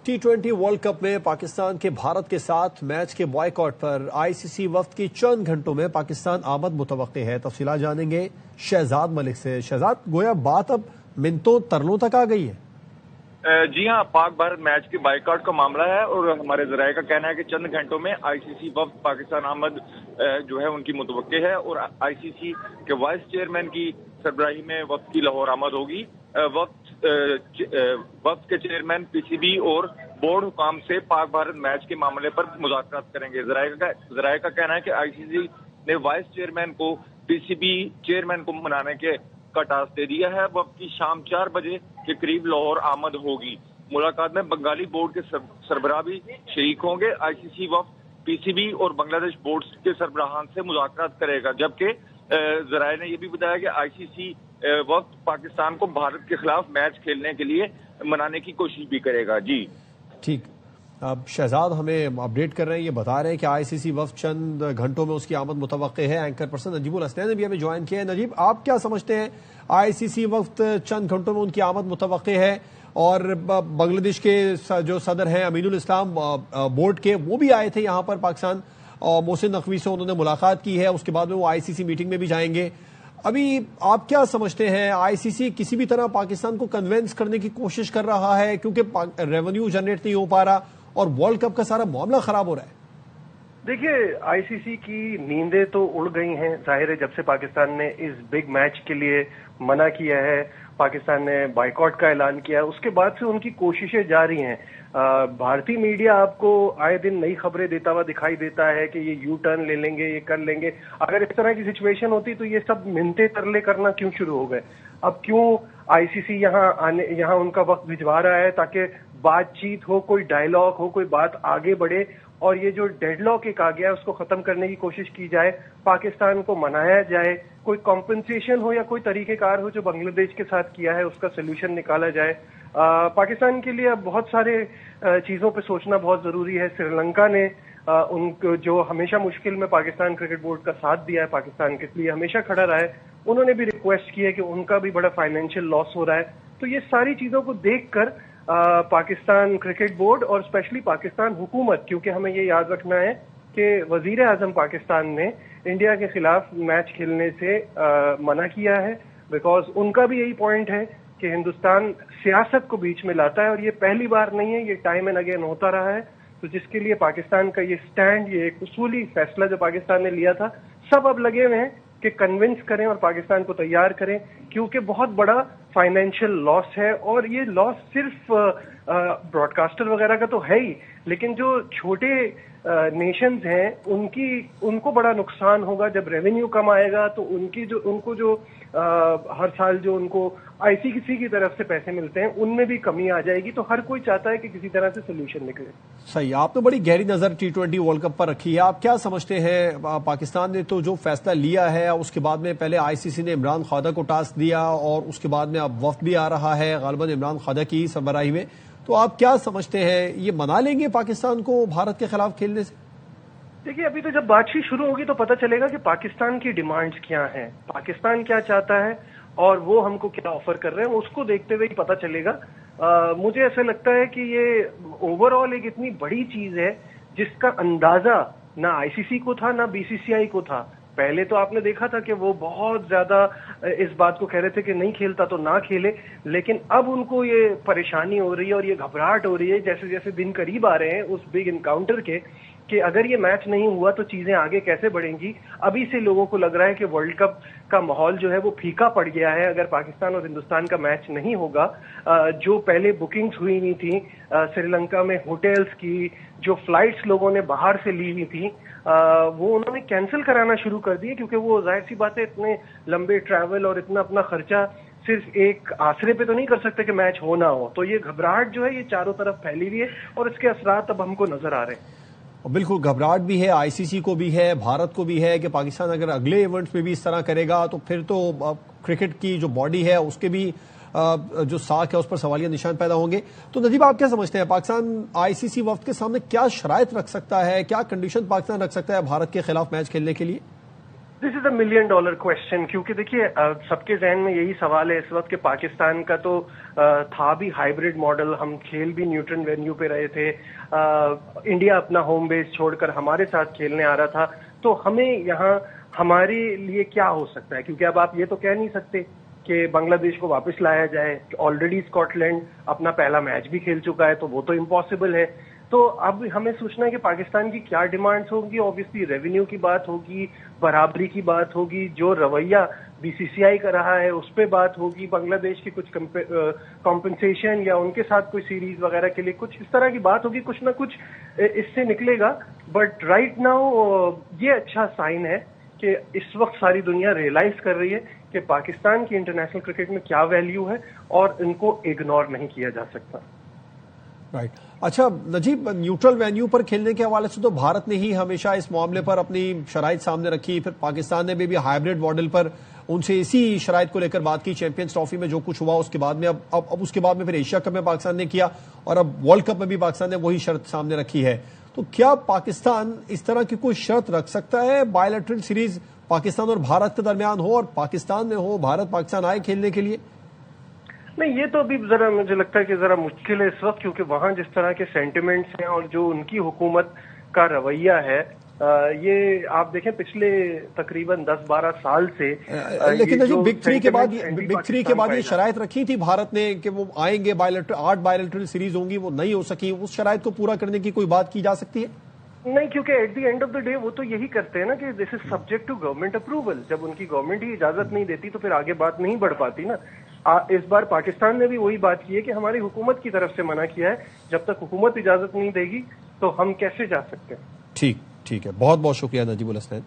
टी20 world cup में पाकिस्तान के भारत के साथ मैच के बॉयकॉट पर आईसीसी वफ्द की चंद घंटों में पाकिस्तान आमद मुतवक्के है। तफसीलात जानेंगे शहजाद मलिक से। शहजाद, गोया बात अब मिनटों तरलों तक आ गई है। जी हाँ, पाक भारत मैच के बाइकआउट का मामला है और हमारे जराये का कहना है कि चंद घंटों में आईसीसी वफ्द पाकिस्तान आमद जो है उनकी मुतवक्के है और आईसीसी के वाइस चेयरमैन की सरबराही में वफ्द की लाहौर आमद होगी। वफ्द के चेयरमैन पीसीबी और बोर्ड हुकाम से पाक भारत मैच के मामले पर मुज़ाकरात करेंगे। जराये का कहना है कि आईसीसी ने वाइस चेयरमैन को पीसीबी चेयरमैन को मनाने का टास्क दे दिया है। वफ्द की शाम 4 बजे के करीब लाहौर आमद होगी। मुलाकात में बंगाली बोर्ड के सरबराह भी शरीक होंगे। आईसीसी वफ्द पीसीबी और बांग्लादेश बोर्ड के सरबराहान से मुज़ाकरात करेगा, जबकि जराये ने यह भी बताया कि आईसीसी वक्त पाकिस्तान को भारत के खिलाफ मैच खेलने के लिए मनाने की कोशिश भी करेगा। जी ठीक, अब शहजाद हमें अपडेट कर रहे हैं, ये बता रहे हैं कि आईसीसी वफ्द चंद घंटों में उसकी आमद मुतवक्के है। एंकर पर्सन नजीबुल हसनैन ने भी हमें ज्वाइन किया है। नजीब, आप क्या समझते हैं, आईसीसी वफ्द चंद घंटों में उनकी आमद मुतवक्के है और बांग्लादेश के जो सदर हैं अमीनुल इस्लाम बोर्ड के, वो भी आए थे यहाँ पर पाकिस्तान और मोहसिन नकवी से उन्होंने मुलाकात की है। उसके बाद में वो आईसीसी मीटिंग में भी जाएंगे। अभी आप क्या समझते हैं, आईसीसी किसी भी तरह पाकिस्तान को कन्विंस करने की कोशिश कर रहा है क्योंकि रेवेन्यू जनरेट नहीं हो पा रहा और वर्ल्ड कप का सारा मामला खराब हो रहा है? देखिए, आईसीसी की नींदें तो उड़ गई हैं। जाहिर है, जब से पाकिस्तान ने इस बिग मैच के लिए मना किया है, पाकिस्तान ने बाइकआउट का ऐलान किया है, उसके बाद से उनकी कोशिशें जारी हैं। भारतीय मीडिया आपको आए दिन नई खबरें देता हुआ दिखाई देता है कि ये यू टर्न ले लेंगे, ये कर लेंगे। अगर इस तरह की सिचुएशन होती तो ये सब मिन्नतें तरले करना क्यों शुरू हो गए? अब क्यों आईसीसी यहाँ उनका वक्त भिजवा रहा है ताकि बातचीत हो, कोई डायलॉग हो, कोई बात आगे बढ़े और ये जो डेडलॉक एक आ गया है उसको खत्म करने की कोशिश की जाए, पाकिस्तान को मनाया जाए, कोई कॉम्पनसेशन हो या कोई तरीकेकार हो जो बांग्लादेश के साथ किया है उसका सोल्यूशन निकाला जाए। पाकिस्तान के लिए अब बहुत सारे चीजों पे सोचना बहुत जरूरी है। श्रीलंका ने उनको जो हमेशा मुश्किल में पाकिस्तान क्रिकेट बोर्ड का साथ दिया है, पाकिस्तान के लिए हमेशा खड़ा रहा है, उन्होंने भी रिक्वेस्ट की है कि उनका भी बड़ा फाइनेंशियल लॉस हो रहा है। तो ये सारी चीजों को देखकर पाकिस्तान क्रिकेट बोर्ड और स्पेशली पाकिस्तान हुकूमत, क्योंकि हमें ये याद रखना है कि वजीर आजम पाकिस्तान ने इंडिया के खिलाफ मैच खेलने से मना किया है, बिकॉज उनका भी यही पॉइंट है कि हिंदुस्तान सियासत को बीच में लाता है और ये पहली बार नहीं है, ये टाइम एंड अगेन होता रहा है। तो जिसके लिए पाकिस्तान का ये स्टैंड, ये एक उसूली फैसला जो पाकिस्तान ने लिया था, सब अब लगे हुए हैं कि कन्विंस करें और पाकिस्तान को तैयार करें, क्योंकि बहुत बड़ा फाइनेंशियल लॉस है। और ये लॉस सिर्फ ब्रॉडकास्टर वगैरह का तो है ही, लेकिन जो छोटे नेशंस हैं उनको बड़ा नुकसान होगा। जब रेवेन्यू कम आएगा तो उनको जो हर साल जो उनको आईसीसी की तरफ से पैसे मिलते हैं उनमें भी कमी आ जाएगी। तो हर कोई चाहता है कि किसी तरह से सोल्यूशन निकले। सही, आपने बड़ी गहरी नजर टी20 वर्ल्ड कप पर रखी है। आप क्या समझते हैं, पाकिस्तान ने तो जो फैसला लिया है उसके बाद में पहले आईसीसी ने इमरान ख्वाजा को टास्क दिया और उसके बाद में अब वफ्द भी आ रहा है गालिबन इमरान ख्वाजा की सरबराही में, तो आप क्या समझते हैं, ये मना लेंगे पाकिस्तान को भारत के खिलाफ खेलने से? देखिए, अभी तो जब बातचीत शुरू होगी तो पता चलेगा कि पाकिस्तान की डिमांड्स क्या हैं, पाकिस्तान क्या चाहता है और वो हमको क्या ऑफर कर रहे हैं, उसको देखते हुए ही पता चलेगा। मुझे ऐसा लगता है कि ये ओवरऑल एक इतनी बड़ी चीज है जिसका अंदाजा ना आईसीसी को था ना बीसीसीआई को था। पहले तो आपने देखा था कि वो बहुत ज्यादा इस बात को कह रहे थे कि नहीं खेलता तो ना खेले, लेकिन अब उनको ये परेशानी हो रही है और ये घबराहट हो रही है जैसे जैसे दिन करीब आ रहे हैं उस बिग इनकाउंटर के, कि अगर ये मैच नहीं हुआ तो चीजें आगे कैसे बढ़ेंगी। अभी से लोगों को लग रहा है कि वर्ल्ड कप का माहौल जो है वो फीका पड़ गया है अगर पाकिस्तान और हिंदुस्तान का मैच नहीं होगा। जो पहले बुकिंग्स हुई हुई थी श्रीलंका में होटल्स की, जो फ्लाइट्स लोगों ने बाहर से ली हुई थी, वो उन्होंने कैंसिल कराना शुरू कर दिए, क्योंकि वो जाहिर सी बात है इतने लंबे ट्रैवल और इतना अपना खर्चा सिर्फ एक आसरे पे तो नहीं कर सकते कि मैच हो ना हो। तो ये घबराहट जो है ये चारों तरफ फैली हुई है और इसके असरात अब हमको नजर आ रहे हैं। बिल्कुल, घबराहट भी है, आईसीसी को भी है, भारत को भी है कि पाकिस्तान अगर अगले इवेंट्स में भी इस तरह करेगा तो फिर तो क्रिकेट की जो बॉडी है उसके भी जो साख है उस पर सवालिया निशान पैदा होंगे। तो नजीब, आप क्या समझते हैं, पाकिस्तान आईसीसी वफ्द के सामने क्या शराइत रख सकता है, क्या कंडीशन पाकिस्तान रख सकता है भारत के खिलाफ मैच खेलने के लिए? दिस इज $1 मिलियन क्वेश्चन, क्योंकि देखिए सबके जहन में यही सवाल है इस वक्त कि पाकिस्तान का तो था भी हाइब्रिड मॉडल, हम खेल भी न्यूट्रल वेन्यू पे रहे थे, इंडिया अपना होम बेस छोड़कर हमारे साथ खेलने आ रहा था, तो हमें यहाँ हमारे लिए क्या हो सकता है, क्योंकि अब आप ये तो कह नहीं सकते कि बांग्लादेश को वापस लाया जाए। ऑलरेडी स्कॉटलैंड अपना पहला मैच भी खेल चुका है, तो वो तो इम्पॉसिबल है। तो अब हमें सोचना है कि पाकिस्तान की क्या डिमांड्स होंगी। ऑब्वियसली रेवेन्यू की बात होगी, बराबरी की बात होगी, जो रवैया बीसीसीआई का रहा है उस पर बात होगी, बांग्लादेश की कुछ कॉम्पनसेशन या उनके साथ कोई सीरीज वगैरह के लिए कुछ इस तरह की बात होगी, कुछ ना कुछ इससे निकलेगा। बट राइट नाउ ये अच्छा साइन है कि इस वक्त सारी दुनिया रियलाइज कर रही है कि पाकिस्तान की इंटरनेशनल क्रिकेट में क्या वैल्यू है और इनको इग्नोर नहीं किया जा सकता। राइट। अच्छा नजीब, न्यूट्रल वेन्यू पर खेलने के हवाले से तो भारत ने ही हमेशा इस मामले पर अपनी शराइत सामने रखी, फिर पाकिस्तान ने भी हाइब्रिड मॉडल पर उनसे इसी शराइत को लेकर बात की। चैंपियंस ट्रॉफी में जो कुछ हुआ उसके बाद में अब उसके बाद में फिर एशिया कप में पाकिस्तान ने किया और अब वर्ल्ड कप में भी पाकिस्तान ने वही शर्त सामने रखी है। तो क्या पाकिस्तान इस तरह की कोई शर्त रख सकता है बायलैटरल सीरीज पाकिस्तान और भारत के दरमियान हो और पाकिस्तान में हो, भारत पाकिस्तान आए खेलने के लिए? नहीं, ये तो अभी जरा मुझे लगता है कि जरा मुश्किल है इस वक्त, क्योंकि वहां जिस तरह के सेंटिमेंट्स हैं और जो उनकी हुकूमत का रवैया है, ये आप देखें पिछले तकरीबन 10-12 साल से। लेकिन जो बिग थ्री के बाद ये शराइत रखी थी भारत ने कि वो आएंगे, 8 बायलैटरल सीरीज होंगी, वो नहीं हो सकी। उस शराइत को पूरा करने की कोई बात की जा सकती है? नहीं, क्योंकि at the end of the day वो तो यही करते हैं ना कि this is subject to government approval. जब उनकी गवर्नमेंट ही इजाजत नहीं देती तो फिर आगे बात नहीं बढ़ पाती ना। इस बार पाकिस्तान ने भी वही बात की है कि हमारी हुकूमत की तरफ से मना किया है, जब तक हुकूमत इजाजत नहीं देगी तो हम कैसे जा सकते हैं। ठीक है, बहुत बहुत शुक्रिया नजीबुल हसनैन।